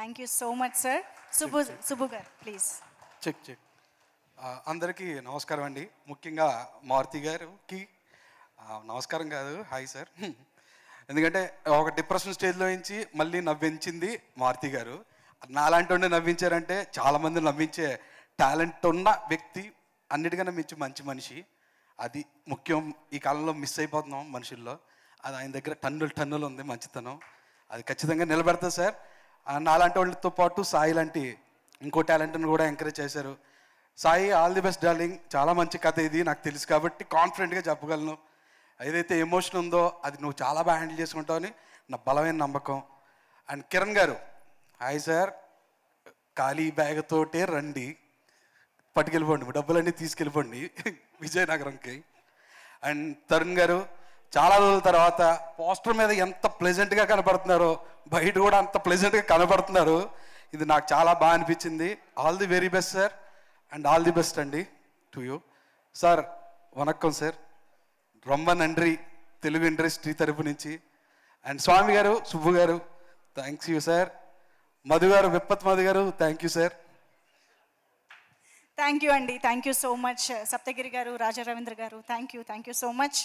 Thank you so much sir. Subbu గారు please. Check. అందరికీ నమస్కారం అండి. ముఖ్యంగా మారుతి గారికి నమస్కారం కాదు, హాయ్ సార్. ఎందుకంటే ఒక డిప్రెషన్ స్టేజ్లో నుంచి మళ్ళీ నవ్వించింది మారుతి గారు. నాలాంటి వాడిని నవ్వించారంటే చాలామంది నవ్వించే టాలెంట్ ఉన్న వ్యక్తి, అన్నిటికన్నా మించి మంచి మనిషి. అది ముఖ్యం. ఈ కాలంలో మిస్ అయిపోతున్నాం మనుషుల్లో. అది ఆయన దగ్గర టన్నులు ఉంది మంచితనం. అది ఖచ్చితంగా నిలబెడతా సార్. నాలాంటి వాళ్ళతో పాటు సాయి లాంటి ఇంకో టాలెంట్ని కూడా ఎంకరేజ్ చేశారు. Sai, all the best darling. చాలా మంచి కథ ఇది, నాకు తెలుసు కాబట్టి కాన్ఫిడెంట్గా చెప్పగలను. ఏదైతే ఎమోషన్ ఉందో అది నువ్వు చాలా బాగా హ్యాండిల్ చేసుకుంటావని నా బలమైన నమ్మకం. అండ్ కిరణ్ గారు, హాయ్ సార్. ఖాళీ బ్యాగ్ తోటే రండి, పట్టుకెళ్ళిపోండి, డబ్బులన్నీ తీసుకెళ్ళిపోండి విజయనగరంకి. అండ్ తరుణ్ గారు, చాలా రోజుల తర్వాత పోస్టర్ మీద ఎంత ప్లెజెంట్గా కనపడుతున్నారో బయట కూడా అంత ప్లెజెంట్గా కనపడుతున్నారు. ఇది నాకు చాలా బాగా అనిపించింది. All the very best sir, and all the best అండి టు యూ సార్. వనక్కం సార్, రొమ్మ నండ్రి తెలుగు ఇండస్ట్రీ తరపు నుంచి. అండ్ స్వామి గారు, సుబ్బు గారు, థ్యాంక్స్ యూ సార్. మధు గారు, విప్పత్ మధు గారు, thank you sir. Thank you అండి, thank you so much. Saptagiri గారు, రాజా రవీంద్ర గారు, థ్యాంక్ యూ సో మచ్.